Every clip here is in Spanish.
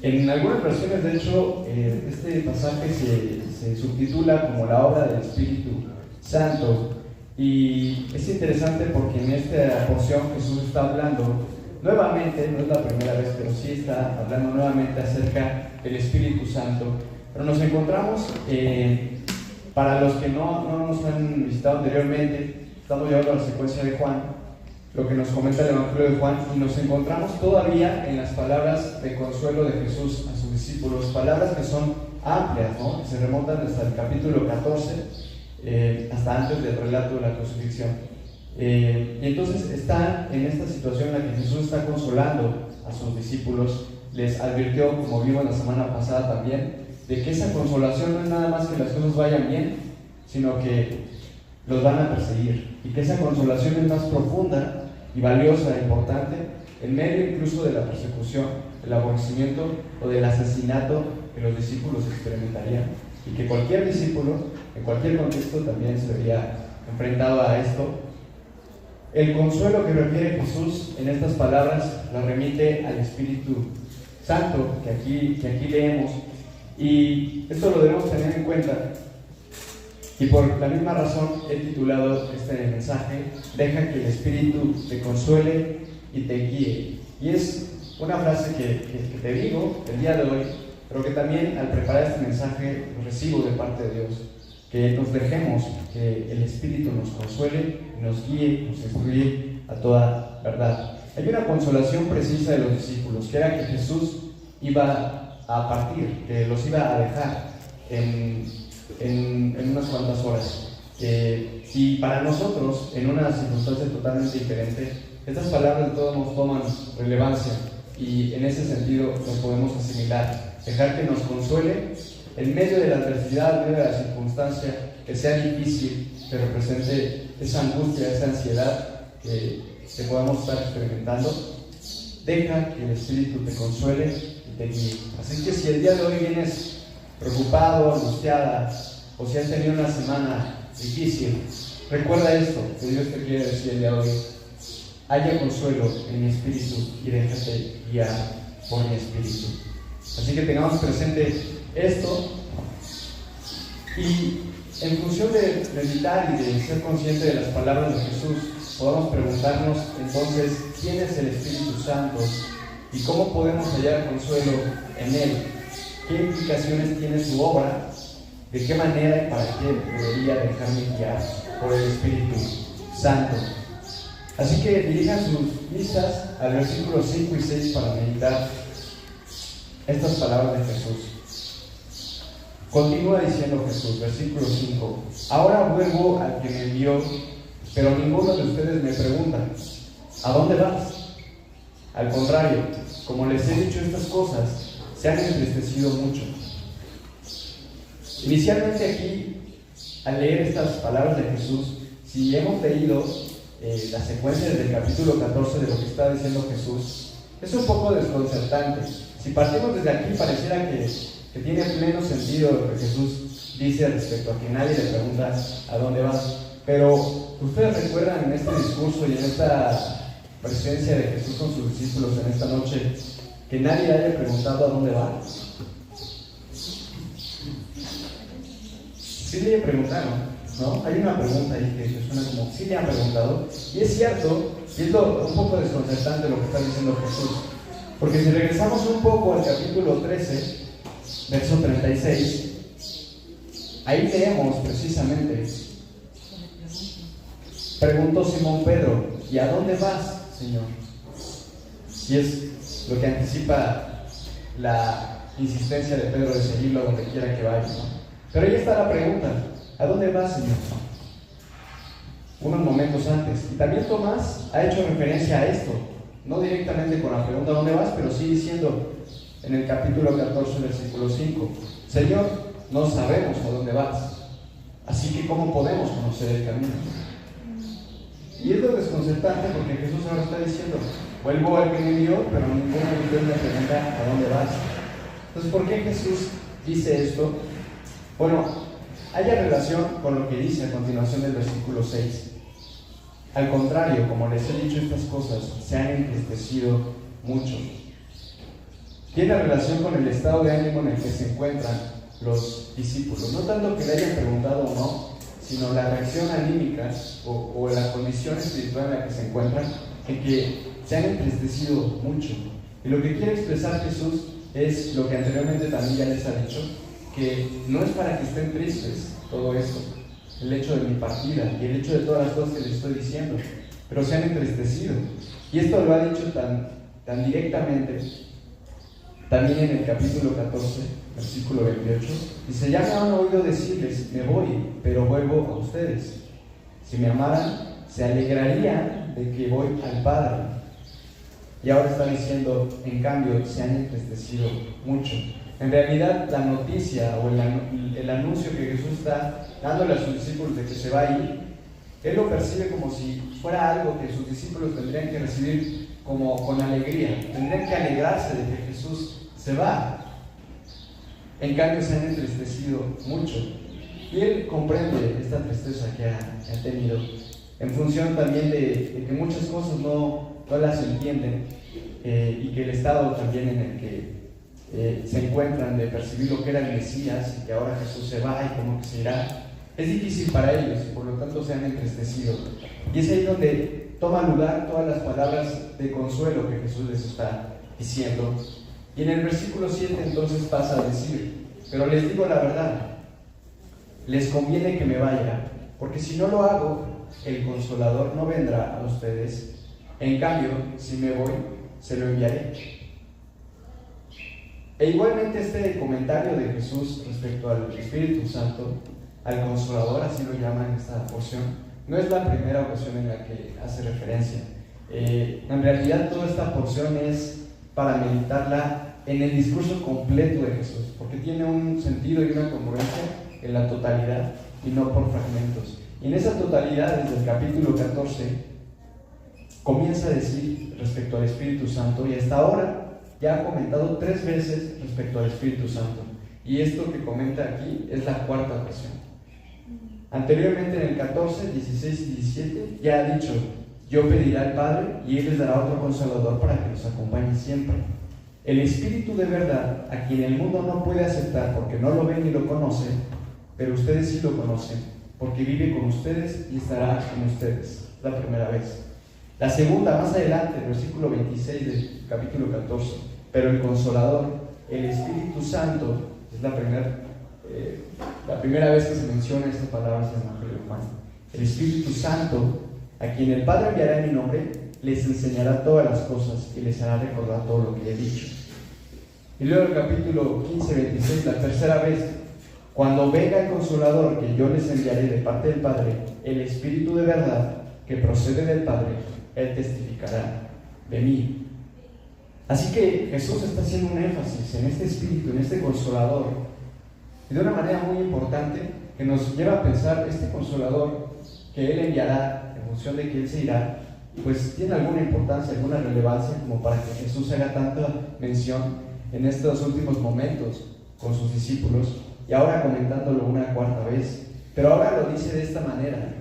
En algunas versiones, de hecho, este pasaje se subtitula como la obra del Espíritu Santo. Y es interesante porque en esta porción Jesús está hablando nuevamente, no es la primera vez, pero sí está hablando nuevamente acerca del Espíritu Santo. Pero nos encontramos, para los que no nos han visitado anteriormente, estamos llevando la secuencia de Juan, lo que nos comenta el Evangelio de Juan, y nos encontramos todavía en las palabras de consuelo de Jesús a sus discípulos, palabras que son amplias, ¿no? Que se remontan hasta el capítulo 14, hasta antes del relato de la crucifixión. Y entonces están en esta situación en la que Jesús está consolando a sus discípulos. Les advirtió, como vimos la semana pasada también, de que esa consolación no es nada más que las cosas vayan bien, sino que los van a perseguir, y que esa consolación es más profunda y valiosa e importante en medio incluso de la persecución, del aborrecimiento o del asesinato que los discípulos experimentarían, y que cualquier discípulo en cualquier contexto también se vería enfrentado a esto. El consuelo que refiere Jesús en estas palabras lo remite al Espíritu Santo que aquí leemos, y esto lo debemos tener en cuenta. Y por la misma razón he titulado este mensaje: deja que el Espíritu te consuele y te guíe. Y es una frase que te digo el día de hoy, pero que también al preparar este mensaje recibo de parte de Dios, que nos dejemos que el Espíritu nos consuele, nos guíe, nos instruye a toda verdad. Hay una consolación precisa de los discípulos, que era que Jesús iba a partir, que los iba a dejar en unas cuantas horas. Y para nosotros, en una circunstancia totalmente diferente, estas palabras de todos modos toman relevancia, y en ese sentido nos podemos asimilar. Dejar que nos consuele en medio de la adversidad, en medio de la circunstancia que sea difícil, que represente esa angustia, esa ansiedad que podamos estar experimentando. Deja que el Espíritu te consuele y te guíe. Así que si el día de hoy vienes preocupado, angustiada, o si has tenido una semana difícil, recuerda esto que Dios te quiere decir el día de hoy: haya consuelo en mi espíritu y déjate guiar por mi espíritu. Así que tengamos presente esto, y en función de meditar y de ser consciente de las palabras de Jesús, podamos preguntarnos entonces quién es el Espíritu Santo y cómo podemos hallar consuelo en Él. ¿Qué implicaciones tiene su obra? ¿De qué manera y para qué debería dejarme guiar por el Espíritu Santo? Así que dirijan sus vistas al versículo 5 y 6 para meditar estas palabras de Jesús. Continúa diciendo Jesús, versículo 5: ahora vuelvo al que me envió, pero ninguno de ustedes me pregunta: ¿a dónde vas? Al contrario, como les he dicho estas cosas, se han entristecido mucho. Inicialmente aquí, al leer estas palabras de Jesús, si hemos leído la secuencia desde el capítulo 14 de lo que está diciendo Jesús, es un poco desconcertante. Si partimos desde aquí, pareciera que tiene pleno sentido lo que Jesús dice respecto a que nadie le pregunta ¿a dónde vas? Pero ustedes recuerdan en este discurso y en esta presencia de Jesús con sus discípulos en esta noche, que nadie le haya preguntado ¿a dónde va? Sí le preguntaron, ¿no? Hay una pregunta ahí que suena como sí le han preguntado, y es cierto, y es un poco desconcertante lo que está diciendo Jesús, porque si regresamos un poco al capítulo 13, verso 36, ahí leemos precisamente: preguntó Simón Pedro: ¿y a dónde vas, Señor? Y es lo que anticipa la insistencia de Pedro de seguirlo a donde quiera que vaya, ¿no? Pero ahí está la pregunta: ¿a dónde vas, Señor? Unos momentos antes. Y también Tomás ha hecho referencia a esto, no directamente con la pregunta ¿a dónde vas?, pero sí diciendo en el capítulo 14, versículo 5: Señor, no sabemos a dónde vas, así que ¿cómo podemos conocer el camino? Y es lo desconcertante, porque Jesús ahora está diciendo: vuelvo al que me envió, pero ninguno de ustedes me pregunta ¿a dónde vas? Entonces, ¿por qué Jesús dice esto? Bueno, hay relación con lo que dice a continuación del versículo 6. Al contrario, como les he dicho estas cosas, se han entristecido mucho. tiene relación con el estado de ánimo en el que se encuentran los discípulos. No tanto que le hayan preguntado o no, sino la reacción anímica o la condición espiritual en la que se encuentran, en que se han entristecido mucho. Y lo que quiere expresar Jesús es lo que anteriormente también ya les ha dicho, que no es para que estén tristes todo esto, el hecho de mi partida y el hecho de todas las cosas que les estoy diciendo, pero se han entristecido. Y esto lo ha dicho tan directamente también en el capítulo 14, versículo 28. Dice: ya me han oído decirles, me voy, pero vuelvo a ustedes. Si me amaran, se alegrarían de que voy al Padre. Y ahora está diciendo, en cambio, se han entristecido mucho. En realidad, la noticia o el anuncio que Jesús está dándole a sus discípulos de que se va a ir, Él lo percibe como si fuera algo que sus discípulos tendrían que recibir como con alegría. Tendrían que alegrarse de que Jesús se va. En cambio, se han entristecido mucho. Y Él comprende esta tristeza que ha tenido, en función también de que muchas cosas no las entienden, y que el estado también en el que se encuentran de percibir lo que era el Mesías y que ahora Jesús se va y como que se irá, es difícil para ellos, y por lo tanto se han entristecido. Y es ahí donde toma lugar todas las palabras de consuelo que Jesús les está diciendo. Y en el versículo 7 entonces pasa a decir: pero les digo la verdad, les conviene que me vaya, porque si no lo hago, el Consolador no vendrá a ustedes. En cambio, si me voy, se lo enviaré. E igualmente este comentario de Jesús respecto al Espíritu Santo, al Consolador, así lo llama en esta porción, no es la primera ocasión en la que hace referencia. En realidad toda esta porción es para meditarla en el discurso completo de Jesús, porque tiene un sentido y una congruencia en la totalidad y no por fragmentos. Y en esa totalidad, desde el capítulo 14, comienza a decir respecto al Espíritu Santo, y hasta ahora ya ha comentado 3 veces respecto al Espíritu Santo, y esto que comenta aquí es la 4ª ocasión. Anteriormente, en el 14, 16 y 17 ya ha dicho: yo pediré al Padre y Él les dará otro Consolador para que los acompañe siempre, el Espíritu de verdad, a quien el mundo no puede aceptar porque no lo ve ni lo conoce, pero ustedes sí lo conocen, porque vive con ustedes y estará con ustedes. La primera vez. La segunda, más adelante, el versículo 26 del capítulo 14. Pero el Consolador, el Espíritu Santo, es la primera vez que se menciona esta palabra en el Evangelio de Juan. El Espíritu Santo, a quien el Padre enviará en mi nombre, les enseñará todas las cosas y les hará recordar todo lo que he dicho. Y luego el capítulo 15, 26, la tercera vez: cuando venga el Consolador que yo les enviaré de parte del Padre, el Espíritu de verdad que procede del Padre, Él testificará de mí. Así que Jesús está haciendo un énfasis en este Espíritu, en este Consolador, y de una manera muy importante que nos lleva a pensar: este Consolador que Él enviará en función de que Él se irá, pues tiene alguna importancia, alguna relevancia como para que Jesús haga tanta mención en estos últimos momentos con sus discípulos, y ahora comentándolo una 4ª vez. Pero ahora lo dice de esta manera: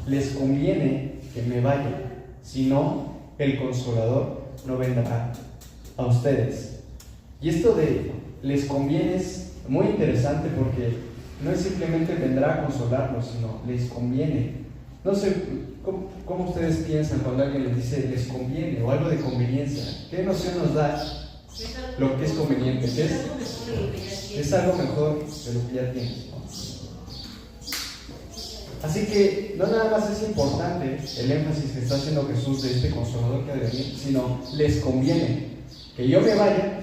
les conviene que me vaya, si no, el Consolador no vendrá a ustedes. Y esto de les conviene es muy interesante, porque no es simplemente vendrá a consolarlos, sino les conviene. No sé cómo ustedes piensan cuando alguien les dice les conviene o algo de conveniencia. ¿Qué noción nos da lo que es conveniente? ¿Qué es algo mejor de lo que ya tienes, ¿no? Así que no nada más es importante el énfasis que está haciendo Jesús de este Consolador que ha de venir, sino les conviene que yo me vaya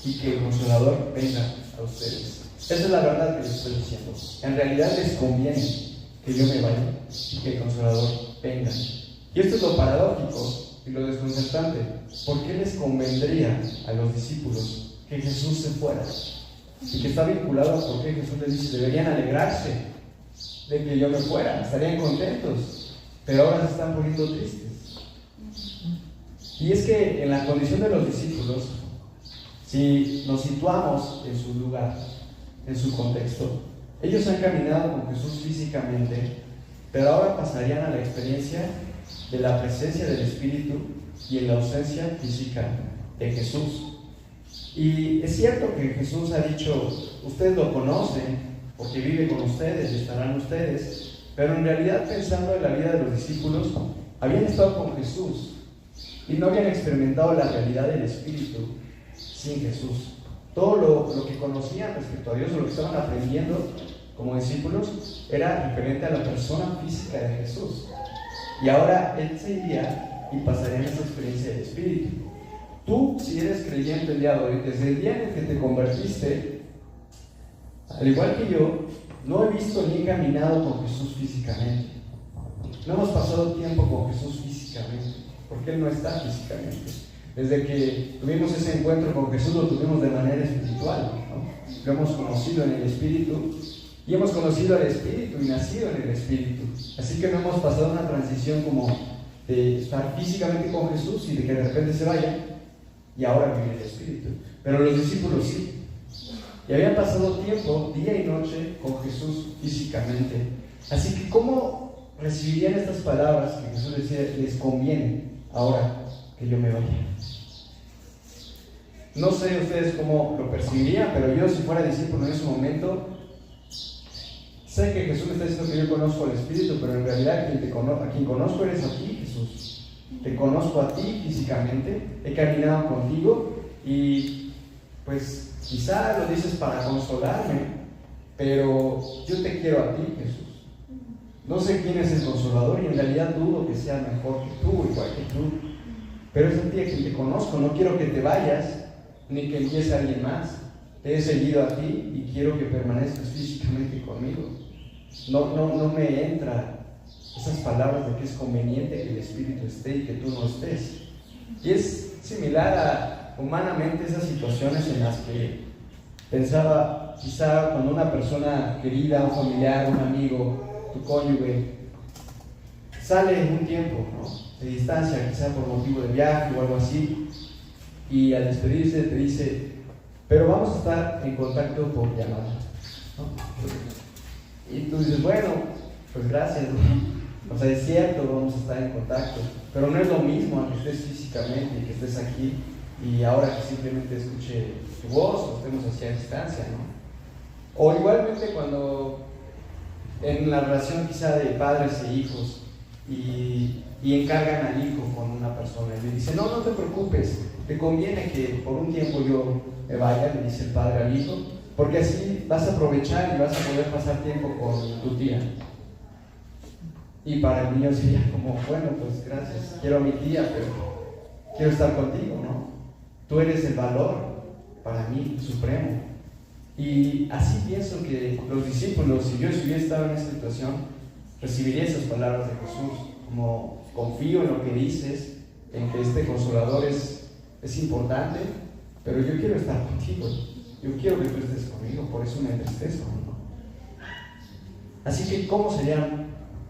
y que el Consolador venga a ustedes. Esa es la verdad que les estoy diciendo. En realidad les conviene que yo me vaya y que el Consolador venga. Y esto es lo paradójico y lo desconcertante. ¿Por qué les convendría a los discípulos que Jesús se fuera? Y que está vinculado a por qué Jesús les dice: deberían alegrarse de que yo me fuera, estarían contentos, pero ahora se están poniendo tristes. Y es que en la condición de los discípulos, si nos situamos en su lugar, en su contexto, ellos han caminado con Jesús físicamente, pero ahora pasarían a la experiencia de la presencia del Espíritu y en la ausencia física de Jesús. Y es cierto que Jesús ha dicho, ustedes lo conocen porque vive con ustedes y estarán ustedes, pero en realidad, pensando en la vida de los discípulos, habían estado con Jesús y no habían experimentado la realidad del Espíritu sin Jesús. Todo lo que conocían respecto a Dios, o lo que estaban aprendiendo como discípulos, era diferente a la persona física de Jesús. Y ahora Él se iría y pasaría en esa experiencia del Espíritu. Tú, si eres creyente el día de hoy, desde el día en el que te convertiste, al igual que yo, no he visto ni he caminado con Jesús físicamente. No hemos pasado tiempo con Jesús físicamente, porque Él no está físicamente. Desde que tuvimos ese encuentro con Jesús, lo tuvimos de manera espiritual, ¿no? Lo hemos conocido en el Espíritu, y hemos conocido al Espíritu y nacido en el Espíritu. Así que no hemos pasado una transición como de estar físicamente con Jesús y de que de repente se vaya y ahora vive el Espíritu. Pero los discípulos sí. Y habían pasado tiempo, día y noche, con Jesús físicamente. Así que, ¿cómo recibirían estas palabras que Jesús decía, les conviene ahora que yo me vaya? No sé ustedes cómo lo percibirían, pero yo, si fuera discípulo en ese momento, sé que Jesús me está diciendo que yo conozco al Espíritu, pero en realidad a quien conozco eres a ti, Jesús. Te conozco a ti físicamente, he caminado contigo y pues quizá lo dices para consolarme, pero yo te quiero a ti, Jesús. No sé quién es el consolador y en realidad dudo que sea mejor que tú, igual que tú, pero es a ti a quien te conozco. No quiero que te vayas ni que empiece alguien más. Te he seguido a ti y quiero que permanezcas físicamente conmigo. No me entra esas palabras de que es conveniente que el Espíritu esté y que tú no estés. Y es similar a humanamente esas situaciones en las que pensaba, quizá cuando una persona querida, un familiar, un amigo, tu cónyuge, sale un tiempo, ¿no?, de distancia, quizá por motivo de viaje o algo así, y al despedirse te dice, pero vamos a estar en contacto por llamada, ¿no? Y tú dices, bueno, pues gracias, ¿no? O sea, es cierto, vamos a estar en contacto, pero no es lo mismo a que estés físicamente y que estés aquí y ahora que simplemente escuche tu voz o estemos así a distancia, ¿no? O igualmente cuando en la relación quizá de padres e hijos y encargan al hijo con una persona y le dice, no te preocupes, te conviene que por un tiempo yo me vaya, le dice el padre al hijo, porque así vas a aprovechar y vas a poder pasar tiempo con tu tía. Y para el niño sería como, bueno, pues gracias, quiero a mi tía, pero quiero estar contigo, ¿no? Tú eres el valor para mí, supremo. Y así pienso que los discípulos, si yo hubiera estado en esa situación, recibiría esas palabras de Jesús, como confío en lo que dices, en que este consolador es importante, pero yo quiero estar contigo, yo quiero que tú estés conmigo, por eso me entristezco, ¿no? Así que, ¿cómo sería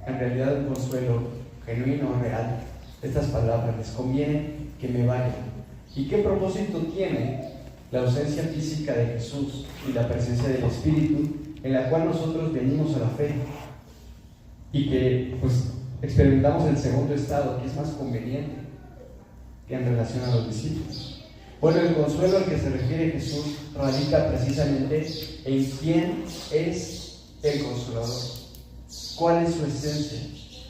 en realidad un consuelo genuino, real? Estas palabras, les conviene que me vayan. ¿Y qué propósito tiene la ausencia física de Jesús y la presencia del Espíritu en la cual nosotros venimos a la fe? Y que pues experimentamos el segundo estado, que es más conveniente que en relación a los discípulos. Bueno, el consuelo al que se refiere Jesús radica precisamente en quién es el consolador. ¿Cuál es su esencia?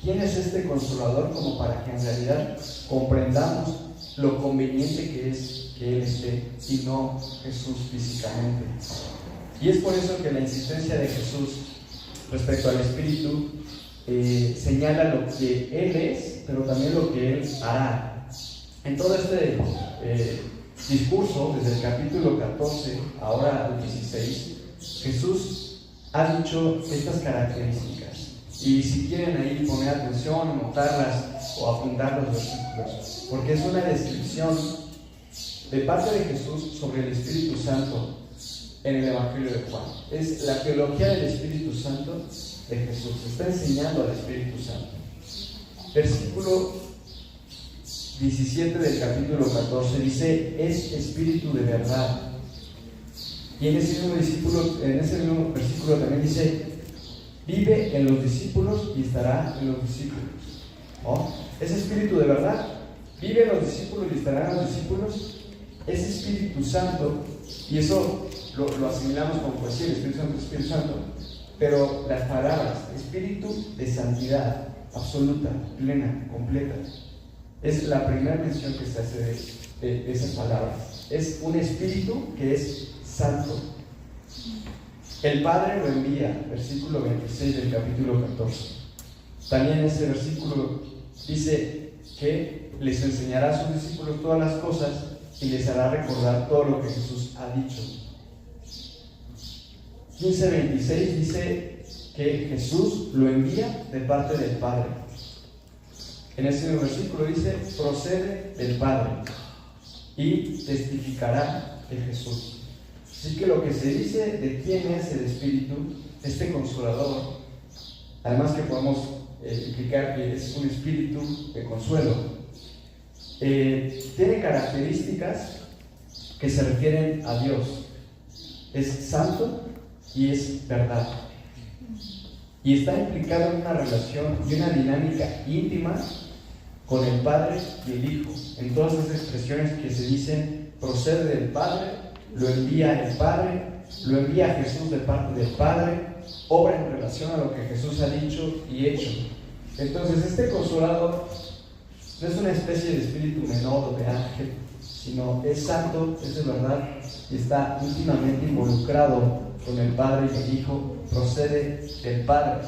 ¿Quién es este consolador? Como para que en realidad comprendamos lo conveniente que es que Él esté y no Jesús físicamente. Y es por eso que la insistencia de Jesús respecto al Espíritu señala lo que Él es, pero también lo que Él hará. En todo este discurso, desde el capítulo 14 ahora al 16, Jesús ha dicho estas características. Y si quieren ahí poner atención, anotarlas o apuntar los versículos, porque es una descripción de parte de Jesús sobre el Espíritu Santo en el Evangelio de Juan. Es la teología del Espíritu Santo de Jesús. Está enseñando al Espíritu Santo. Versículo 17 del capítulo 14 dice, es Espíritu de verdad. Y en ese mismo versículo también dice, vive en los discípulos y estará en los discípulos. ¿Oh? Es Espíritu de verdad. Vive en los discípulos y estará en los discípulos. ese Espíritu Santo, y eso lo asimilamos como poesía, el Espíritu Santo, pero las palabras, espíritu de santidad absoluta, plena, completa, es la primera mención que se hace de esas palabras. Es un espíritu que es santo. El Padre lo envía, versículo 26 del capítulo 14. También ese versículo dice que les enseñará a sus discípulos todas las cosas y les hará recordar todo lo que Jesús ha dicho. 15:26 dice que Jesús lo envía de parte del Padre. En ese versículo dice, procede del Padre y testificará de Jesús. Así que lo que se dice de quién es el Espíritu, este Consolador, además que podemos explicar que es un espíritu de consuelo, tiene características que se refieren a Dios. Es santo y es verdad. Y está implicado en una relación y una dinámica íntima con el Padre y el Hijo. En todas esas expresiones que se dicen, procede del Padre, lo envía el Padre, lo envía Jesús de parte del Padre, obra en relación a lo que Jesús ha dicho y hecho. Entonces, este Consolador no es una especie de espíritu menor o de ángel, sino es santo, es de verdad y está íntimamente involucrado con el Padre y el Hijo, procede del Padre.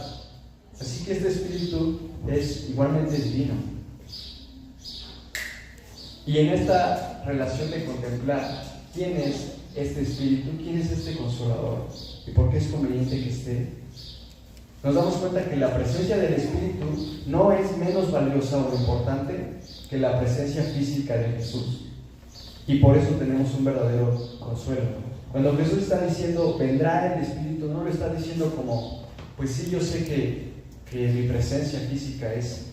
Así que este espíritu es igualmente divino. Y en esta relación de contemplar quién es este espíritu, quién es este Consolador y por qué es conveniente que esté, nos damos cuenta que la presencia del Espíritu no es menos valiosa o importante que la presencia física de Jesús. Y por eso tenemos un verdadero consuelo. Cuando Jesús está diciendo, vendrá el Espíritu, no lo está diciendo como, pues sí, yo sé que mi presencia física es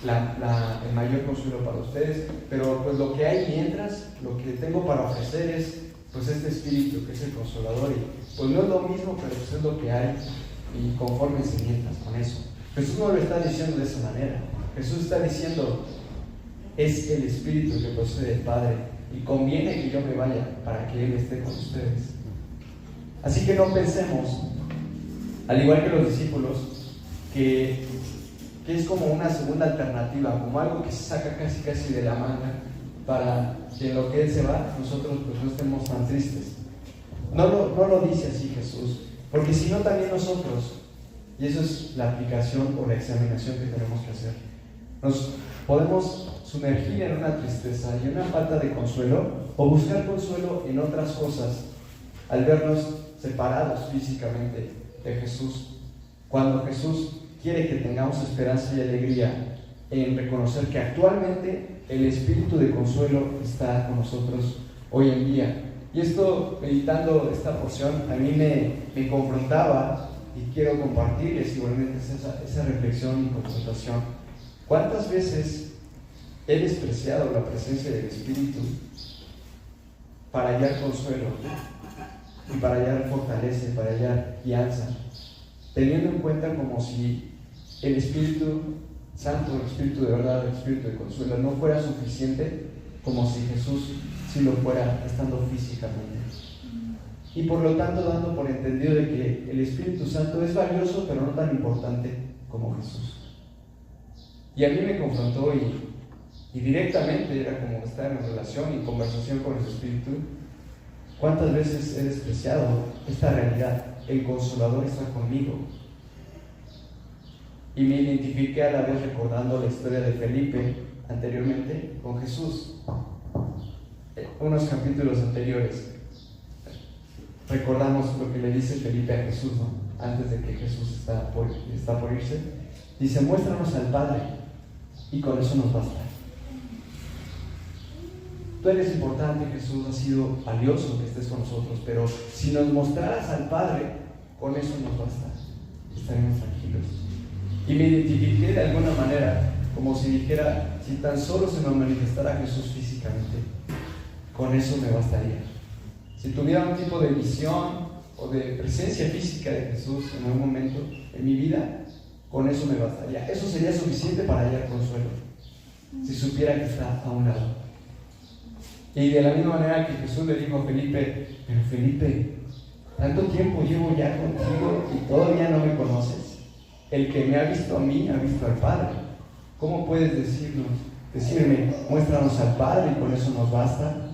el mayor consuelo para ustedes, pero pues lo que hay mientras, lo que tengo para ofrecer es pues este Espíritu que es el Consolador, y pues no es lo mismo, pero pues es lo que hay, y conforme se mientras con eso. Jesús no lo está diciendo de esa manera. Jesús está diciendo, es el Espíritu que procede del Padre, y conviene que yo me vaya para que Él esté con ustedes. Así que no pensemos, al igual que los discípulos, que es como una segunda alternativa, como algo que se saca casi de la manga, para que en lo que Él se va, nosotros pues no estemos tan tristes. No lo dice así Jesús, porque si no también nosotros, y eso es la aplicación o la examinación que tenemos que hacer, nos podemos sumergir en una tristeza y una falta de consuelo, o buscar consuelo en otras cosas, al vernos separados físicamente de Jesús, cuando Jesús quiere que tengamos esperanza y alegría en reconocer que actualmente el Espíritu de consuelo está con nosotros hoy en día. Y esto, meditando esta porción, a mí me confrontaba, y quiero compartirles igualmente esa reflexión y confrontación. ¿Cuántas veces he despreciado la presencia del Espíritu para hallar consuelo y para hallar fortaleza, para hallar guianza, teniendo en cuenta como si el Espíritu Santo, el Espíritu de verdad, el Espíritu de consuelo no fuera suficiente, como si Jesús sí lo fuera estando físicamente? Y por lo tanto dando por entendido de que el Espíritu Santo es valioso, pero no tan importante como Jesús. Y a mí me confrontó, y directamente era como estar en relación y conversación con el Espíritu. ¿Cuántas veces he despreciado esta realidad? El Consolador está conmigo. Y me identifiqué a la vez recordando la historia de Felipe anteriormente con Jesús. Unos capítulos anteriores recordamos lo que le dice Felipe a Jesús, ¿no? Antes de que Jesús está por irse. Dice, muéstranos al Padre y con eso nos basta. Tú eres importante, Jesús, ha sido valioso que estés con nosotros, pero si nos mostraras al Padre, con eso nos basta, estaremos tranquilos. Y me identifiqué de alguna manera, como si dijera, si tan solo se me manifestara Jesús físicamente, con eso me bastaría. Si tuviera un tipo de visión o de presencia física de Jesús en algún momento en mi vida, con eso me bastaría. Eso sería suficiente para hallar consuelo, si supiera que está a un lado. Y de la misma manera que Jesús le dijo a Felipe: pero Felipe, tanto tiempo llevo ya contigo y todavía no me conoces. El que me ha visto a mí, ha visto al Padre. ¿Cómo puedes decirme, muéstranos al Padre y con eso nos basta?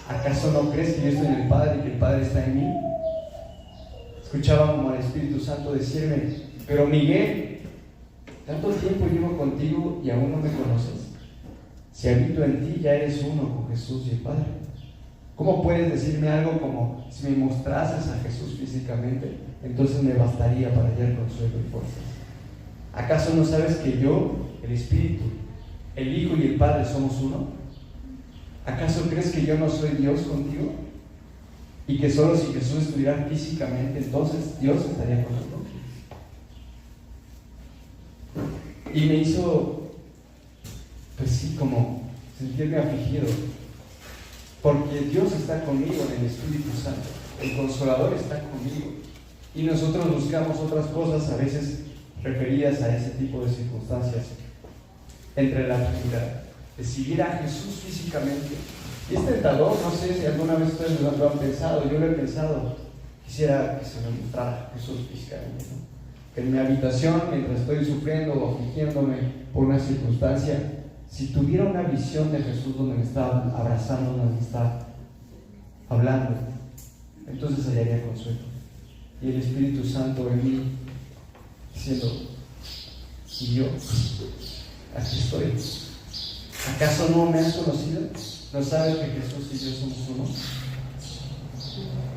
¿Acaso no crees que yo estoy en el Padre y que el Padre está en mí? Escuchaba como al Espíritu Santo decirme: pero Miguel, tanto tiempo llevo contigo y aún no me conoces. Si habito en ti, ya eres uno con Jesús y el Padre. ¿Cómo puedes decirme algo como: si me mostrases a Jesús físicamente, entonces me bastaría para hallar consuelo y fuerzas? ¿Acaso no sabes que yo, el Espíritu, el Hijo y el Padre somos uno? ¿Acaso crees que yo no soy Dios contigo? Y que solo si Jesús estuviera físicamente, entonces Dios estaría con nosotros. Y me hizo, pues sí, como sentirme afligido, porque Dios está conmigo en el Espíritu Santo, el Consolador está conmigo, y nosotros buscamos otras cosas a veces referidas a ese tipo de circunstancias, entre la Trinidad, de seguir a Jesús físicamente. Y es tentador, no sé si alguna vez ustedes lo han pensado, yo lo he pensado. Quisiera que se me mostrara Jesús físicamente, ¿no? Que en mi habitación, mientras estoy sufriendo o afligiéndome por una circunstancia, si tuviera una visión de Jesús donde me está abrazando, donde me está hablando, entonces hallaría consuelo. Y el Espíritu Santo en mí diciendo: ¿y yo? Aquí estoy. ¿Acaso no me has conocido? ¿No sabes que Jesús y yo somos uno?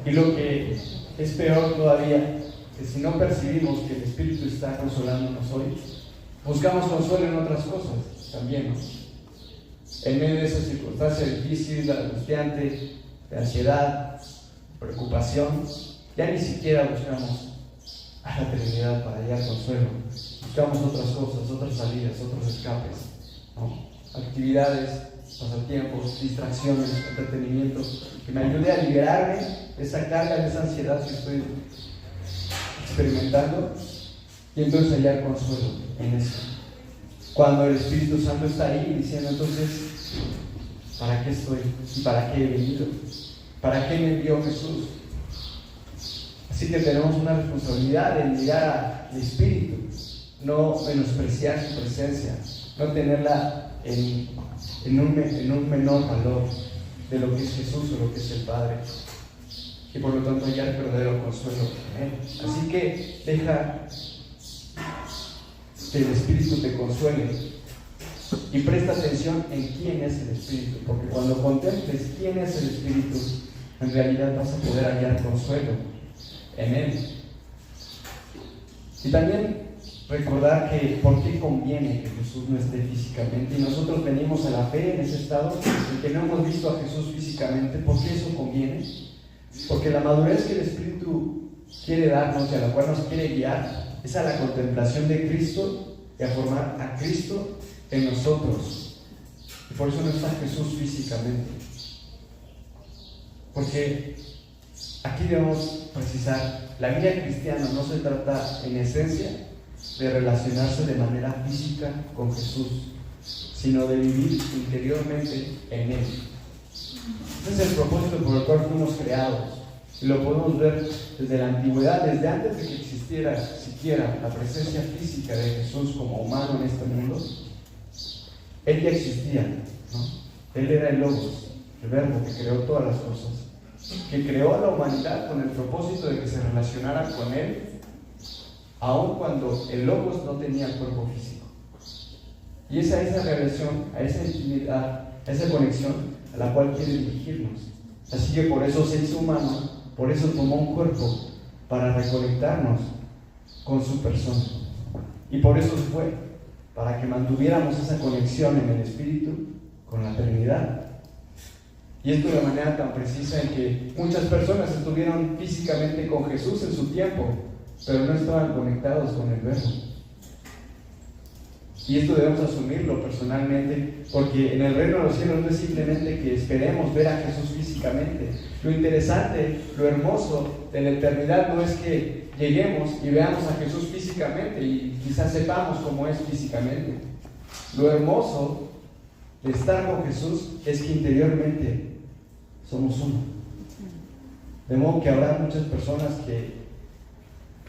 Y lo que es peor todavía, que si no percibimos que el Espíritu está consolándonos hoy, buscamos consuelo en otras cosas también, ¿no? En medio de esa circunstancia difícil, angustiante, de ansiedad, preocupación, ya ni siquiera buscamos a la Trinidad para hallar consuelo. Buscamos otras cosas, otras salidas, otros escapes, ¿no? Actividades, pasatiempos, distracciones, entretenimientos, que me ayude a liberarme de esa carga, de esa ansiedad que estoy experimentando, y entonces hallar consuelo en eso. Cuando el Espíritu Santo está ahí diciendo: entonces, ¿para qué estoy? ¿Y para qué he venido? ¿Para qué me envió Jesús? Así que tenemos una responsabilidad en mirar al Espíritu, no menospreciar su presencia, no tenerla en un menor valor de lo que es Jesús o lo que es el Padre, y por lo tanto hallar verdadero consuelo en Él. Así que deja que el Espíritu te consuele y presta atención en quién es el Espíritu, porque cuando contemples quién es el Espíritu, en realidad vas a poder hallar consuelo en Él. Y también recordar que por qué conviene que Jesús no esté físicamente, y nosotros venimos a la fe en ese estado en que no hemos visto a Jesús físicamente. ¿Por qué eso conviene? Porque la madurez que el Espíritu quiere darnos y a la cual nos quiere guiar es a la contemplación de Cristo y a formar a Cristo en nosotros. Y por eso no está Jesús físicamente, porque aquí debemos precisar: la vida cristiana no se trata en esencia de relacionarse de manera física con Jesús, sino de vivir interiormente en Él. Ese es el propósito por el cual fuimos creados, y lo podemos ver desde la antigüedad, desde antes de que existiera siquiera la presencia física de Jesús como humano en este mundo. Él ya existía, ¿no? Él era el Logos, el Verbo que creó todas las cosas, que creó a la humanidad con el propósito de que se relacionara con Él, aun cuando el Logos no tenía cuerpo físico. Y es a esa relación, a esa intimidad, a esa conexión a la cual quiere dirigirnos. Así que por eso se hizo humano, por eso tomó un cuerpo, para reconectarnos con su persona. Y por eso fue, para que mantuviéramos esa conexión en el Espíritu con la Trinidad. Y esto de manera tan precisa en que muchas personas estuvieron físicamente con Jesús en su tiempo, pero no estaban conectados con el Verbo. Y esto debemos asumirlo personalmente, porque en el reino de los cielos no es simplemente que esperemos ver a Jesús físicamente. Lo interesante, lo hermoso de la eternidad no es que lleguemos y veamos a Jesús físicamente y quizás sepamos cómo es físicamente. Lo hermoso de estar con Jesús es que interiormente somos uno. De modo que habrá muchas personas que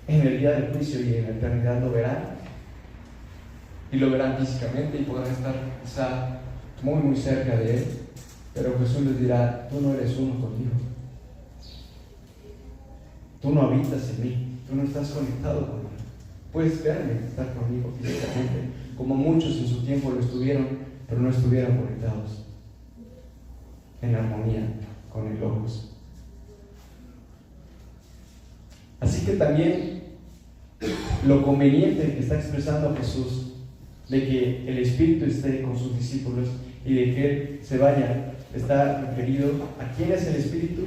en el día del juicio y en la eternidad lo verán, y lo verán físicamente y podrán estar quizá muy cerca de Él, pero Jesús les dirá: tú no eres uno conmigo, tú no habitas en mí, tú no estás conectado conmigo. Puedes verme, estar conmigo físicamente, como muchos en su tiempo lo estuvieron, pero no estuvieron conectados en armonía con el Logos. Así que también lo conveniente que está expresando Jesús de que el Espíritu esté con sus discípulos y de que Él se vaya, está referido a quién es el Espíritu,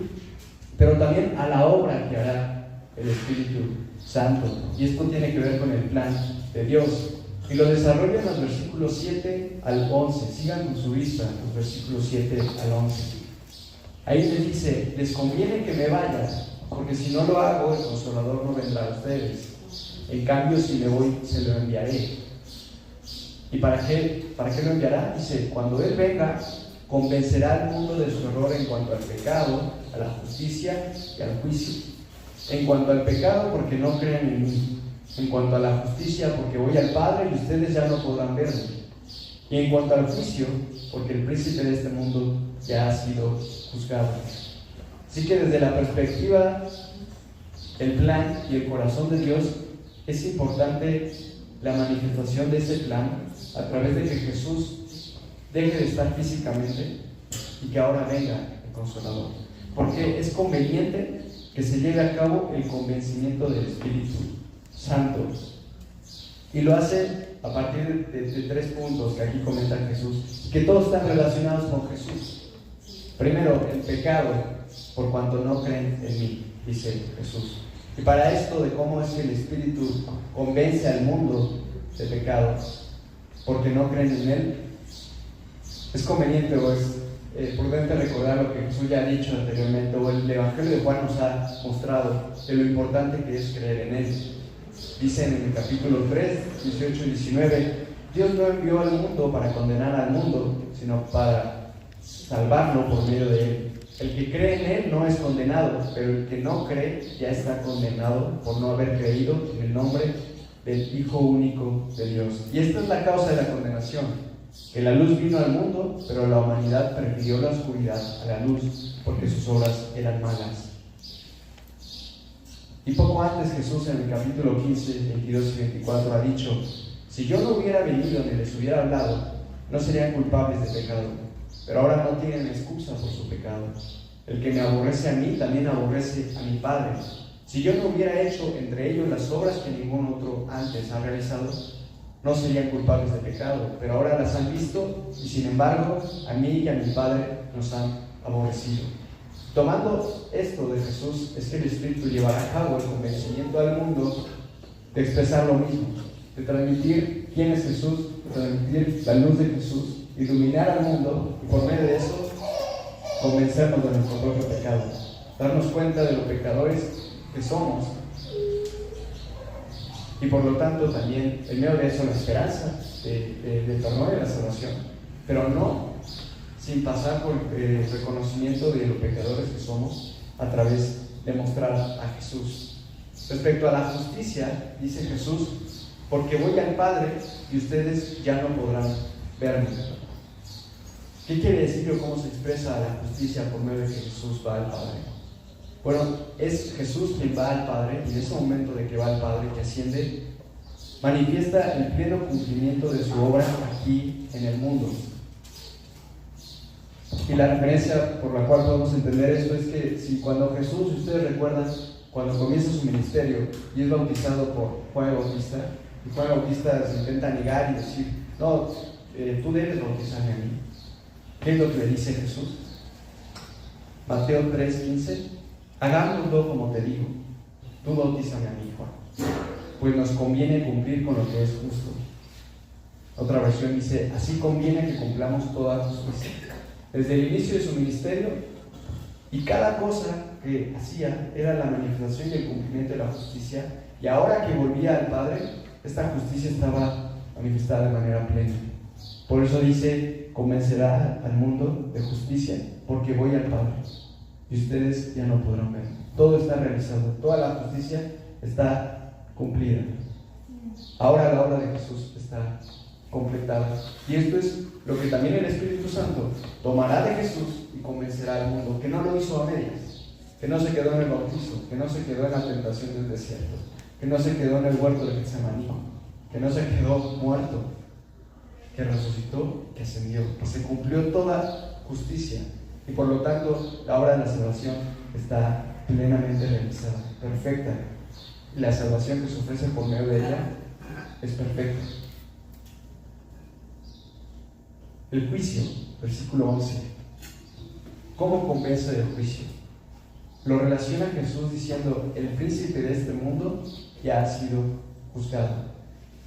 pero también a la obra que hará el Espíritu Santo. Y esto tiene que ver con el plan de Dios. Y lo desarrolla en los versículos 7 al 11. Sigan con su vista los versículos 7 al 11. Ahí les dice: les conviene que me vaya, porque si no lo hago, el Consolador no vendrá a ustedes. En cambio, si me voy, se lo enviaré. ¿Y para qué lo enviará? Dice: cuando Él venga, convencerá al mundo de su error en cuanto al pecado, a la justicia y al juicio. En cuanto al pecado, porque no creen en mí. En cuanto a la justicia, porque voy al Padre y ustedes ya no podrán verme. Y en cuanto al juicio, porque el príncipe de este mundo ya ha sido juzgado. Así que desde la perspectiva, el plan y el corazón de Dios, es importante la manifestación de ese plan a través de que Jesús deje de estar físicamente y que ahora venga el Consolador. Porque es conveniente que se lleve a cabo el convencimiento del Espíritu Santo. Y lo hace a partir de 3 puntos que aquí comenta Jesús, que todos están relacionados con Jesús. Primero, el pecado, por cuanto no creen en mí, dice Jesús. Y para esto de cómo es que el Espíritu convence al mundo de pecado, porque no creen en Él, es conveniente o es prudente recordar lo que Jesús ya ha dicho anteriormente, o el Evangelio de Juan nos ha mostrado de lo importante que es creer en Él. Dicen en el capítulo 3, 18 y 19: Dios no envió al mundo para condenar al mundo, sino para salvarlo por medio de Él. El que cree en Él no es condenado, pero el que no cree ya está condenado por no haber creído en el nombre del Hijo único de Dios. Y esta es la causa de la condenación, que la luz vino al mundo, pero la humanidad prefirió la oscuridad a la luz, porque sus obras eran malas. Y poco antes Jesús, en el capítulo 15, 22 y 24, ha dicho: si yo no hubiera venido ni les hubiera hablado, no serían culpables de pecado, pero ahora no tienen excusa por su pecado. El que me aborrece a mí, también aborrece a mi Padre. Si yo no hubiera hecho entre ellos las obras que ningún otro antes ha realizado, no serían culpables de pecado, pero ahora las han visto y sin embargo a mí y a mi Padre nos han aborrecido. Tomando esto de Jesús, es que el Espíritu llevará a cabo el convencimiento al mundo de expresar lo mismo, de transmitir quién es Jesús, de transmitir la luz de Jesús, iluminar al mundo y por medio de eso convencernos de nuestro propio pecado, darnos cuenta de los pecadores que somos y por lo tanto también en medio de eso la esperanza del perdón y la salvación, pero no sin pasar por el reconocimiento de los pecadores que somos a través de mostrar a Jesús. Respecto a la justicia, dice Jesús: porque voy al Padre y ustedes ya no podrán verme. ¿Qué quiere decir o cómo se expresa la justicia por medio de que Jesús va al Padre? Bueno, es Jesús quien va al Padre, y en ese momento de que va al Padre, que asciende, manifiesta el pleno cumplimiento de su obra aquí en el mundo. Y la referencia por la cual podemos entender esto es que si cuando Jesús, ustedes recuerdan, cuando comienza su ministerio y es bautizado por Juan el Bautista, y Juan el Bautista se intenta negar y decir: no, tú debes bautizarme a mí. ¿Qué es lo que le dice Jesús? Mateo 3:15: hagámoslo como te digo, tú bautízame a mí, Juan, pues nos conviene cumplir con lo que es justo. Otra versión dice: así conviene que cumplamos toda justicia. Desde el inicio de su ministerio, y cada cosa que hacía era la manifestación y el cumplimiento de la justicia, y ahora que volvía al Padre, esta justicia estaba manifestada de manera plena. Por eso dice: convencerá al mundo de justicia, porque voy al Padre. y ustedes ya no podrán ver. Todo está realizado, toda la justicia está cumplida. Ahora la obra de Jesús está completada. Y esto es lo que también el Espíritu Santo tomará de Jesús y convencerá al mundo, que no lo hizo a medias, que no se quedó en el bautizo, que no se quedó en la tentación del desierto, que no se quedó en el huerto de Getsemaní, que no se quedó muerto, que resucitó, que ascendió, que se cumplió toda justicia. Y por lo tanto, la obra de la salvación está plenamente realizada, perfecta. Y la salvación que se ofrece por medio de ella es perfecta. El juicio, versículo 11. ¿Cómo convence del juicio? Lo relaciona Jesús diciendo: el príncipe de este mundo ya ha sido juzgado.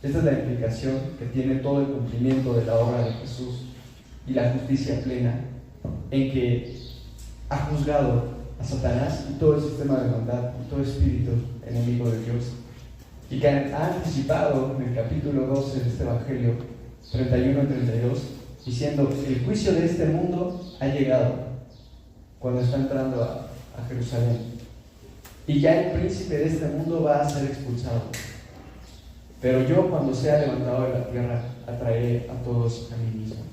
Esta es la implicación que tiene todo el cumplimiento de la obra de Jesús y la justicia plena, en que ha juzgado a Satanás y todo el sistema de maldad y todo espíritu enemigo de Dios, y que ha anticipado en el capítulo 12 de este Evangelio 31 y 32, diciendo: el juicio de este mundo ha llegado, cuando está entrando a Jerusalén, y ya el príncipe de este mundo va a ser expulsado. Pero yo, cuando sea levantado de la tierra, atraeré a todos a mí mismo.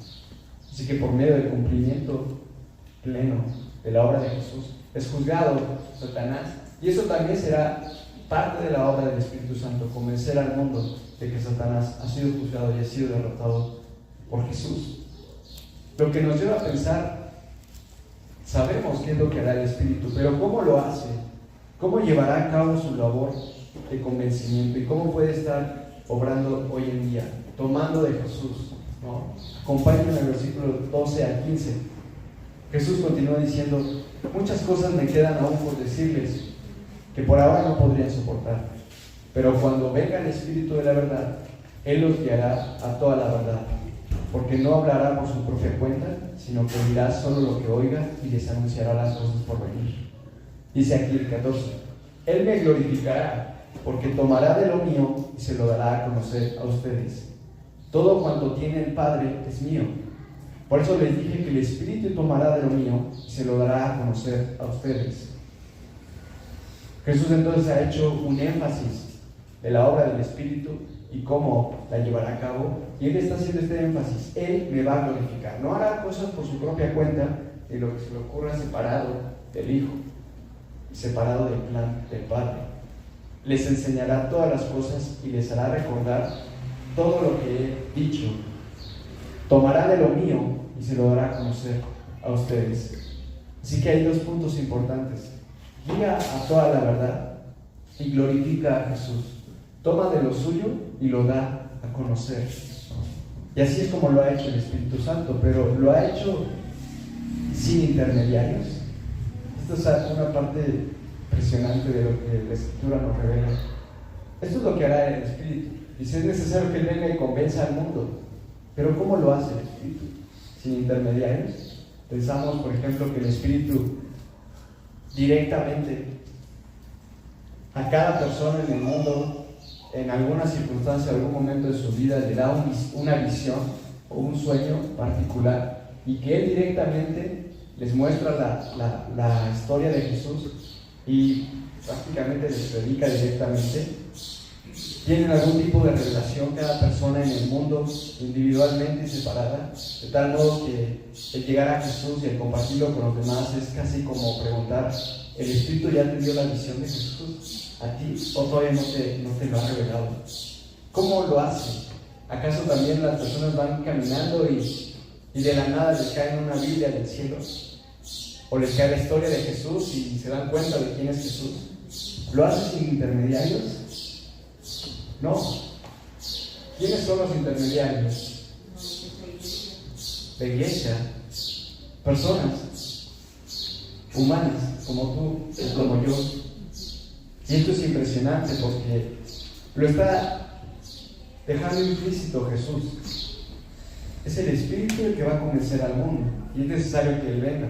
Así que por medio del cumplimiento pleno de la obra de Jesús es juzgado Satanás, y eso también será parte de la obra del Espíritu Santo, convencer al mundo de que Satanás ha sido juzgado y ha sido derrotado por Jesús. Lo que nos lleva a pensar, sabemos qué es lo que hará el Espíritu, pero ¿cómo lo hace? ¿Cómo llevará a cabo su labor de convencimiento? ¿Y cómo puede estar obrando hoy en día, tomando de Jesús, ¿no? Acompáñenme en el versículo 12 al 15. Jesús continúa diciendo: muchas cosas me quedan aún por decirles, que por ahora no podrían soportar, pero cuando venga el Espíritu de la verdad, Él los guiará a toda la verdad, porque no hablará por su propia cuenta, sino que dirá solo lo que oiga y les anunciará las cosas por venir. Dice aquí el 14: Él me glorificará, porque tomará de lo mío y se lo dará a conocer a ustedes. Todo cuanto tiene el Padre es mío. Por eso les dije que el Espíritu tomará de lo mío y se lo dará a conocer a ustedes. Jesús entonces ha hecho un énfasis de la obra del Espíritu y cómo la llevará a cabo, y Él está haciendo este énfasis: Él me va a glorificar. No hará cosas por su propia cuenta, y lo que se le ocurra separado del Hijo, separado del plan del Padre. Les enseñará todas las cosas y les hará recordar todo lo que he dicho. Tomará de lo mío y se lo dará a conocer a ustedes. Así que hay dos puntos importantes: guía a toda la verdad y glorifica a Jesús. Toma de lo suyo y lo da a conocer. Y así es como lo ha hecho el Espíritu Santo, pero lo ha hecho sin intermediarios. Esto es una parte impresionante de lo que la Escritura nos revela. Esto es lo que hará el Espíritu. Y si es necesario que Él venga y convenza al mundo. Pero ¿cómo lo hace el Espíritu? Sin intermediarios. Pensamos, por ejemplo, que el Espíritu directamente a cada persona en el mundo, en alguna circunstancia, algún momento de su vida, le da una visión o un sueño particular, y que Él directamente les muestra la historia de Jesús y prácticamente les predica directamente. Tienen algún tipo de relación cada persona en el mundo, individualmente y separada, de tal modo que el llegar a Jesús y el compartirlo con los demás es casi como preguntar: ¿el Espíritu ya te dio la visión de Jesús a ti o todavía no te lo ha revelado? ¿Cómo lo hace? ¿Acaso también las personas van caminando y de la nada les cae una Biblia del cielo? ¿O les cae la historia de Jesús y se dan cuenta de quién es Jesús? ¿Lo hace sin intermediarios? No. ¿Quiénes son los intermediarios? La iglesia. Personas humanas, como tú y como yo. Y esto es impresionante porque lo está dejando implícito Jesús. Es el Espíritu el que va a convencer al mundo, y es necesario que Él venga.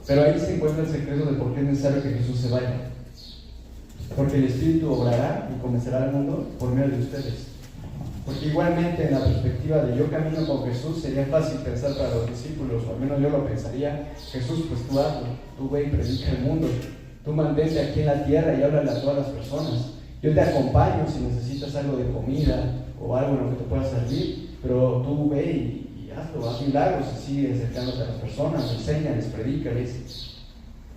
Pero ahí se encuentra el secreto de por qué es necesario que Jesús se vaya. Porque el Espíritu obrará y convencerá al mundo por medio de ustedes. Porque igualmente en la perspectiva de yo camino con Jesús, sería fácil pensar para los discípulos, o al menos yo lo pensaría: Jesús, pues tú hazlo, tú ve y predica el mundo, tú mantente aquí en la tierra y háblale a todas las personas. Yo te acompaño si necesitas algo de comida o algo en lo que te pueda servir, pero tú ve y hazlo, haz milagros y sigue acercándote a las personas, enséñales, predícales.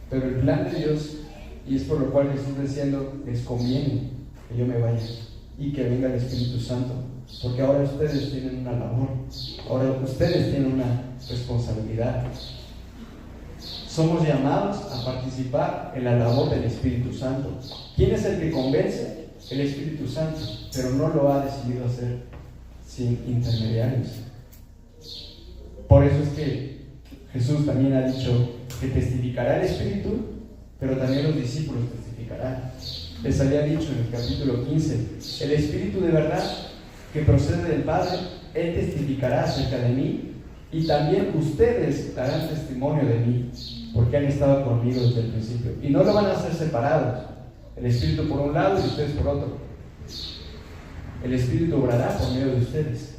Pero el plan de Dios, y es por lo cual Jesús está diciendo: les conviene que yo me vaya y que venga el Espíritu Santo, porque ahora ustedes tienen una labor, ahora ustedes tienen una responsabilidad. Somos llamados a participar en la labor del Espíritu Santo. ¿Quién es el que convence? El Espíritu Santo, pero no lo ha decidido hacer sin intermediarios. Por eso es que Jesús también ha dicho que testificará el Espíritu, pero también los discípulos testificarán. Les había dicho en el capítulo 15: el Espíritu de verdad que procede del Padre, Él testificará acerca de mí, y también ustedes darán testimonio de mí, porque han estado conmigo desde el principio. Y no lo van a hacer separados, el Espíritu por un lado y ustedes por otro. El Espíritu obrará por medio de ustedes.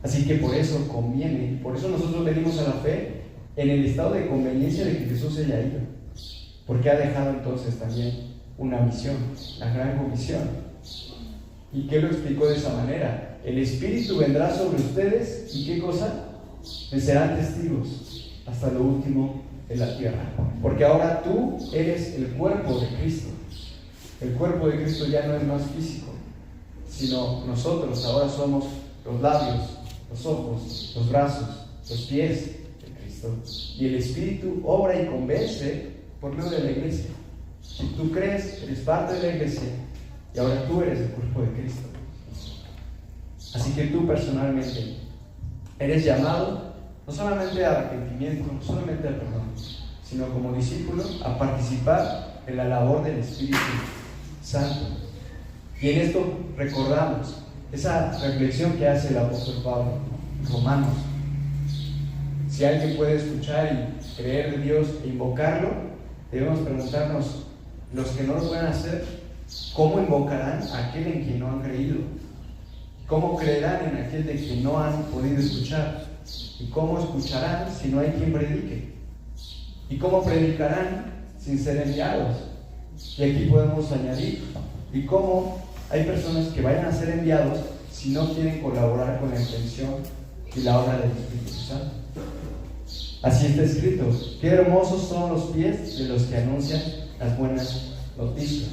Así que por eso conviene, por eso nosotros venimos a la fe en el estado de conveniencia de que Jesús haya ido, porque ha dejado entonces también una misión, la gran comisión. ¿Y qué lo explicó de esa manera? El Espíritu vendrá sobre ustedes y ¿qué cosa? Les serán testigos hasta lo último de la tierra. Porque ahora tú eres el cuerpo de Cristo. El cuerpo de Cristo ya no es más físico, sino nosotros ahora somos los labios, los ojos, los brazos, los pies de Cristo. Y el Espíritu obra y convence por medio de la iglesia. Si tú crees, eres parte de la iglesia y ahora tú eres el cuerpo de Cristo. Así que tú personalmente eres llamado no solamente a arrepentimiento, no solamente a perdón, sino como discípulo a participar en la labor del Espíritu Santo. Y en esto recordamos esa reflexión que hace el apóstol Pablo en Romanos. Si alguien puede escuchar y creer de Dios e invocarlo, debemos preguntarnos: los que no lo pueden hacer, ¿cómo invocarán a aquel en quien no han creído? ¿Cómo creerán en aquel de quien no han podido escuchar? ¿Y cómo escucharán si no hay quien predique? ¿Y cómo predicarán sin ser enviados? Y aquí podemos añadir: ¿y cómo hay personas que vayan a ser enviados si no quieren colaborar con la intención y la obra del Espíritu Santo? Así está escrito: qué hermosos son los pies de los que anuncian las buenas noticias.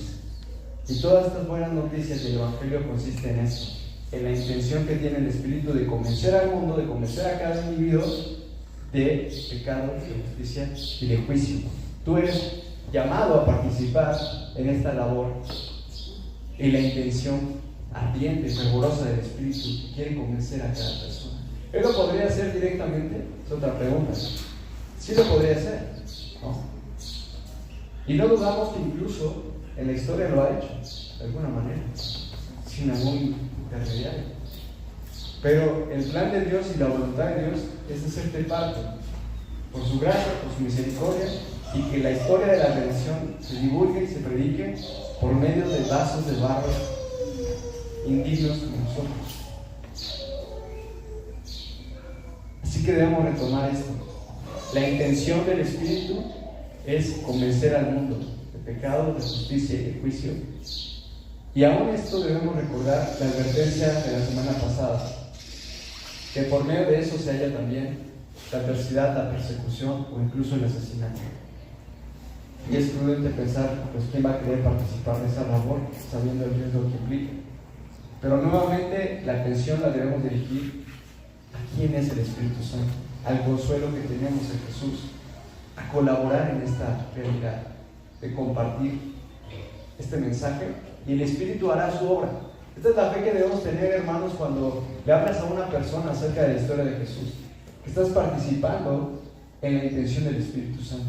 Y todas estas buenas noticias del Evangelio consisten en esto, en la intención que tiene el Espíritu de convencer al mundo, de convencer a cada individuo de pecado, de justicia y de juicio. Tú eres llamado a participar en esta labor, en la intención ardiente, fervorosa del Espíritu que quiere convencer a cada persona. ¿Él lo podría hacer directamente? Es otra pregunta. Sí lo podría hacer, ¿no? Y no dudamos que incluso en la historia lo ha hecho, de alguna manera, sin algún intermediario. Pero el plan de Dios y la voluntad de Dios es hacerte parte, por su gracia, por su misericordia, y que la historia de la redención se divulgue y se predique por medio de vasos de barro indignos como nosotros. Así que debemos retomar esto. La intención del Espíritu es convencer al mundo de pecado, de justicia y de juicio. Y aún esto debemos recordar la advertencia de la semana pasada, que por medio de eso se halla también la adversidad, la persecución o incluso el asesinato. Y es prudente pensar, pues, quién va a querer participar de esa labor, sabiendo el riesgo que implica. Pero nuevamente la atención la debemos dirigir a quién es el Espíritu Santo, al consuelo que tenemos en Jesús, a colaborar en esta realidad, de compartir este mensaje, y el Espíritu hará su obra. Esta es la fe que debemos tener, hermanos, cuando le hablas a una persona acerca de la historia de Jesús, que estás participando en la intención del Espíritu Santo,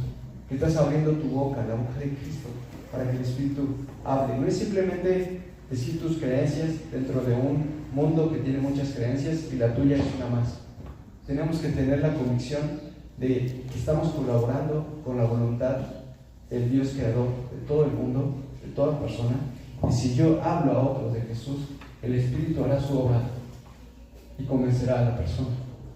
que estás abriendo tu boca, la boca de Cristo, para que el Espíritu hable. No es simplemente decir tus creencias dentro de un mundo que tiene muchas creencias y la tuya es una más. Tenemos que tener la convicción de que estamos colaborando con la voluntad del Dios creador de todo el mundo, de toda persona, Y si yo hablo a otros de Jesús, el Espíritu hará su obra y convencerá a la persona.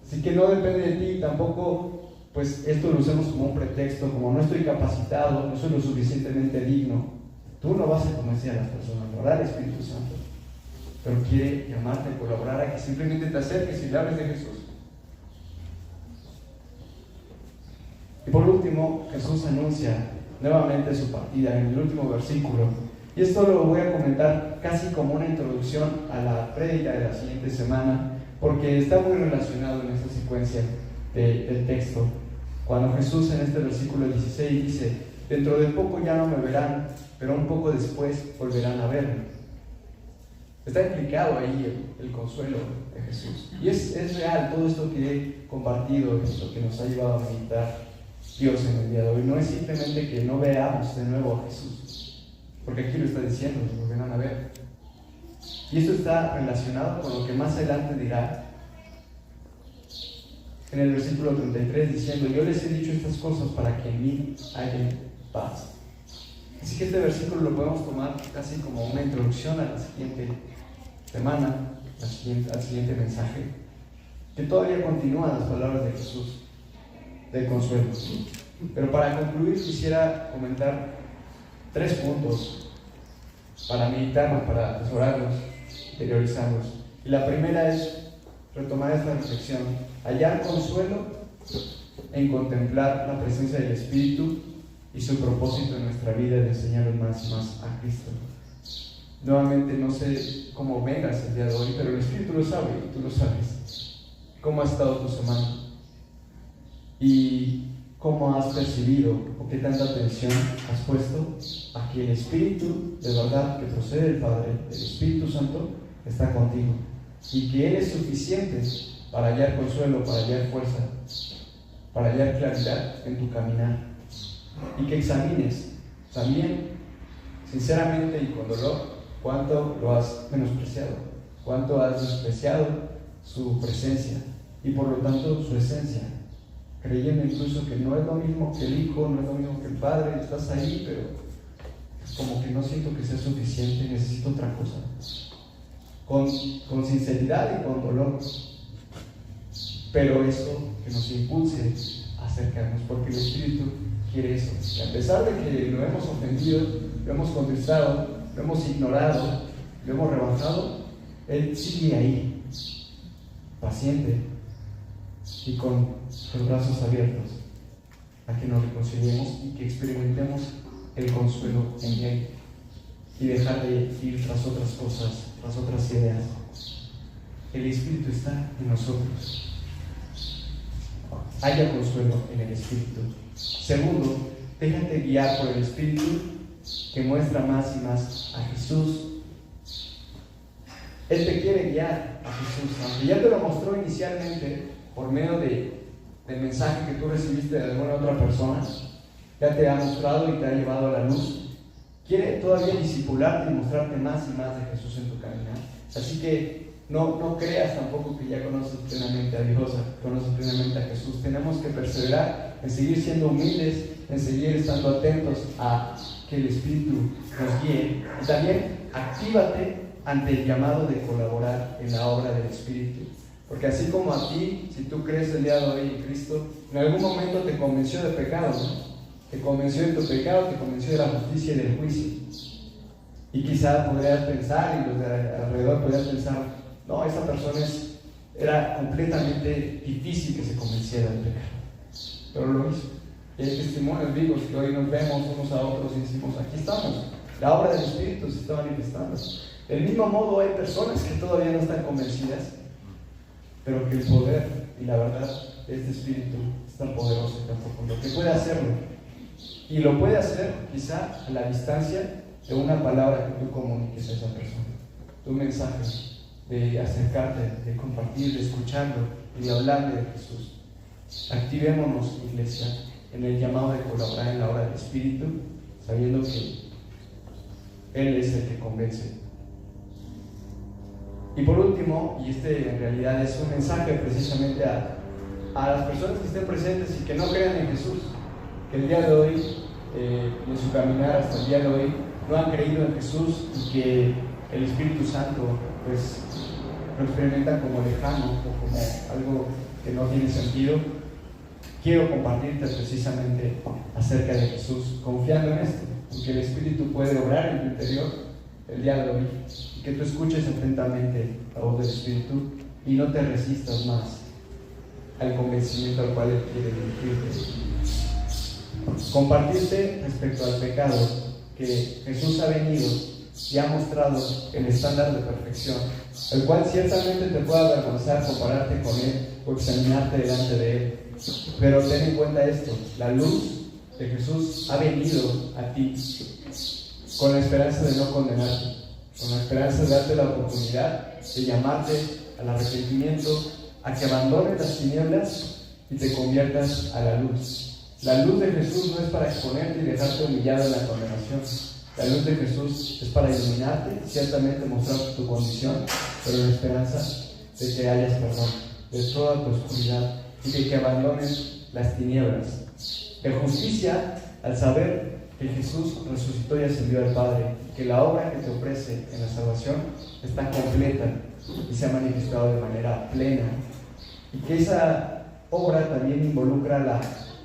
Así que no depende de ti, tampoco pues esto lo usemos como un pretexto, como no estoy capacitado, no soy lo suficientemente digno. Tú no vas a convencer a las personas, lo hará el Espíritu Santo, pero quiere llamarte a colaborar a que simplemente te acerques y le hables de Jesús. Y por último, Jesús anuncia nuevamente su partida en el último versículo. Y esto lo voy a comentar casi como una introducción a la prédica de la siguiente semana, porque está muy relacionado en esta secuencia del texto. Cuando Jesús en este versículo 16 dice: dentro de poco ya no me verán, pero un poco después volverán a verme. Está implicado ahí el consuelo de Jesús. Y es real todo esto que he compartido, esto que nos ha llevado a meditar Dios en el día de hoy. No es simplemente que no veamos de nuevo a Jesús, porque aquí lo está diciendo, nos volverán a ver. Y esto está relacionado con lo que más adelante dirá en el versículo 33, diciendo: yo les he dicho estas cosas para que en mí haya paz. Así que este versículo lo podemos tomar casi como una introducción a la siguiente semana, al siguiente mensaje, que todavía continúan las palabras de Jesús del consuelo. Pero para concluir quisiera comentar 3 puntos para meditarlos, para atesorarlos, interiorizarlos. Y la primera es retomar esta reflexión: hallar consuelo en contemplar la presencia del Espíritu y su propósito en nuestra vida de enseñarnos más y más a Cristo. Nuevamente, no sé cómo vengas el día de hoy, pero el Espíritu lo sabe y tú lo sabes. ¿Cómo ha estado tu semana? ¿Y cómo has percibido o qué tanta atención has puesto a que el Espíritu de verdad que procede del Padre, el Espíritu Santo, está contigo? Y que Él es suficiente para hallar consuelo, para hallar fuerza, para hallar claridad en tu caminar. Y que examines también, sinceramente y con dolor, cuánto lo has menospreciado, cuánto has despreciado su presencia y por lo tanto su esencia, creyendo incluso que no es lo mismo que el Hijo, no es lo mismo que el Padre. Estás ahí, pero como que no siento que sea suficiente, necesito otra cosa. Con sinceridad y con dolor, pero eso que nos impulse a acercarnos, porque el Espíritu quiere eso. Y a pesar de que lo hemos ofendido, lo hemos contestado, lo hemos ignorado, lo hemos rebajado, Él sigue ahí, paciente y con los brazos abiertos a que nos reconciliemos y que experimentemos el consuelo en Él y dejar de ir tras otras cosas, tras otras ideas. El Espíritu está en nosotros. Haya consuelo en el Espíritu. Segundo, déjate guiar por el Espíritu que muestra más y más a Jesús. Él te quiere guiar a Jesús, aunque ya te lo mostró inicialmente por medio del mensaje que tú recibiste de alguna otra persona. Ya te ha mostrado y te ha llevado a la luz. Quiere todavía discipularte y mostrarte más y más de Jesús en tu caminar. Así que no creas tampoco que ya conoces plenamente a Dios, conoces plenamente a Jesús. Tenemos que perseverar en seguir siendo humildes, en seguir estando atentos a que el Espíritu nos guíe. Y también actívate ante el llamado de colaborar en la obra del Espíritu. Porque así como a ti, si tú crees el día de hoy en Cristo, en algún momento te convenció de pecado, ¿no? Te convenció de tu pecado, te convenció de la justicia y del juicio. Y quizá podrías pensar, y los de alrededor podrían pensar: no, esa persona era completamente difícil que se convenciera del pecado. Pero lo hizo. Y hay testimonios vivos que hoy nos vemos unos a otros y decimos: aquí estamos. La obra del Espíritu se está manifestando. Del mismo modo, hay personas que todavía no están convencidas, pero que el poder y la verdad de este Espíritu es tan poderoso y tan profundo que puede hacerlo. Y lo puede hacer quizá a la distancia de una palabra que tú comuniques a esa persona. Tu mensaje de acercarte, de compartir, de escucharlo y de hablarle de Jesús. Activémonos, iglesia, en el llamado de colaborar en la obra del Espíritu, sabiendo que Él es el que convence. Y por último, y este en realidad es un mensaje precisamente a las personas que estén presentes y que no crean en Jesús, que el día de hoy y en su caminar hasta el día de hoy no han creído en Jesús y que el Espíritu Santo pues lo experimentan como lejano o como algo que no tiene sentido, quiero compartirte precisamente acerca de Jesús, confiando en esto, en que el Espíritu puede obrar en tu interior el día de hoy y que tú escuches atentamente la voz del Espíritu y no te resistas más al convencimiento al cual Él quiere dirigirte. Compartirte respecto al pecado, que Jesús ha venido y ha mostrado el estándar de perfección, el cual ciertamente te puede avergonzar compararte con Él o examinarte delante de Él. Pero ten en cuenta esto: la luz de Jesús ha venido a ti con la esperanza de no condenarte, con la esperanza de darte la oportunidad de llamarte al arrepentimiento, a que abandones las tinieblas y te conviertas a la luz. La luz de Jesús no es para exponerte y dejarte humillado en la condenación. La luz de Jesús es para iluminarte, ciertamente mostrar tu condición, pero la esperanza de que hayas perdón de toda tu oscuridad y de que abandones las tinieblas. De justicia, al saber que Jesús resucitó y ascendió al Padre, y que la obra que te ofrece en la salvación está completa y se ha manifestado de manera plena, y que esa obra también involucra la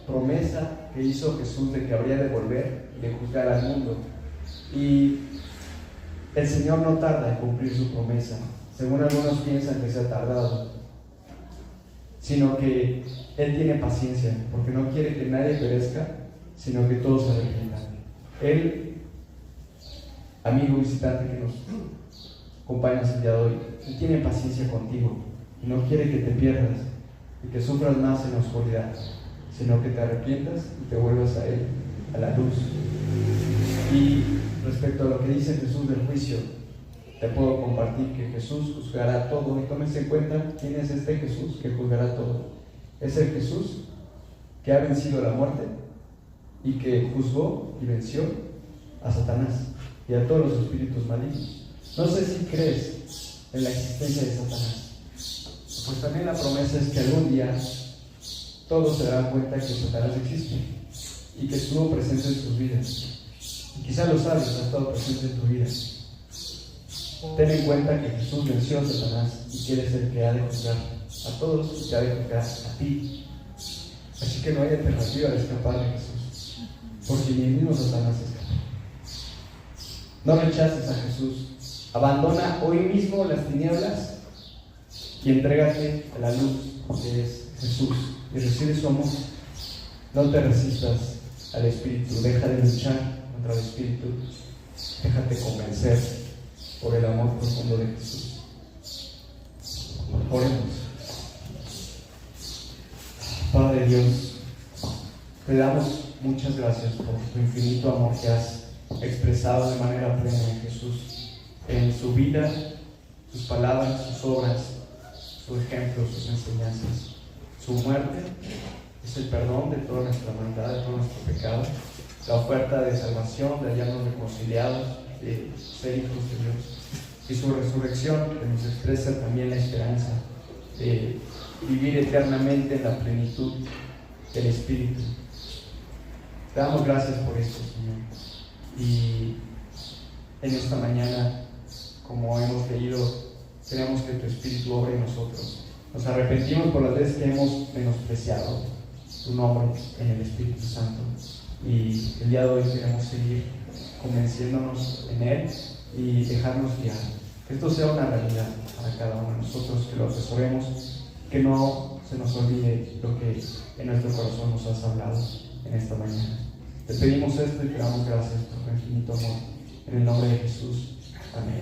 promesa que hizo Jesús de que habría de volver y de juzgar al mundo. Y el Señor no tarda en cumplir su promesa, según algunos piensan que se ha tardado, sino que Él tiene paciencia, porque no quiere que nadie perezca, sino que todos se arrepientan. Él, amigo visitante que nos acompañas el día de hoy, Él tiene paciencia contigo y no quiere que te pierdas y que sufras más en la oscuridad, sino que te arrepientas y te vuelvas a Él, a la luz. Y respecto a lo que dice Jesús del juicio, te puedo compartir que Jesús juzgará todo, y tómense en cuenta quién es este Jesús que juzgará todo. Es el Jesús que ha vencido la muerte y que juzgó y venció a Satanás y a todos los espíritus malignos. No sé si crees en la existencia de Satanás, pues también la promesa es que algún día todos se darán cuenta que Satanás existe y que estuvo presente en sus vidas. Y quizá lo sabes, ha estado presente en tu vida. Ten en cuenta que Jesús venció a Satanás y que Él es el que ha de juzgar a todos y que ha de juzgar a ti. Así que no hay alternativa de escapar de Jesús, porque ni el mismo Satanás escapa. No rechaces a Jesús. Abandona hoy mismo las tinieblas y entrégate a la luz que es Jesús y recibe su amor. No te resistas al Espíritu, deja de luchar contra el Espíritu, déjate convencer por el amor profundo de Jesús. Oremos. Padre Dios, te damos muchas gracias por tu infinito amor que has expresado de manera plena en Jesús, en su vida, sus palabras, sus obras, su ejemplo, sus enseñanzas. Su muerte es el perdón de toda nuestra maldad, de todo nuestro pecado, la oferta de salvación, de hallarnos reconciliados, de ser hijos de Dios, y su resurrección, que nos expresa también la esperanza de vivir eternamente en la plenitud del Espíritu. Te damos gracias por esto, Señor. Y en esta mañana, como hemos leído, queremos que tu Espíritu obre en nosotros. Nos arrepentimos por las veces que hemos menospreciado tu nombre en el Espíritu Santo. Y el día de hoy queremos seguir convenciéndonos en Él y dejarnos guiar. Que esto sea una realidad para cada uno de nosotros, que lo atesoremos, que no se nos olvide lo que en nuestro corazón nos has hablado en esta mañana. Te pedimos esto y te damos gracias por tu infinito amor. En el nombre de Jesús. Amén.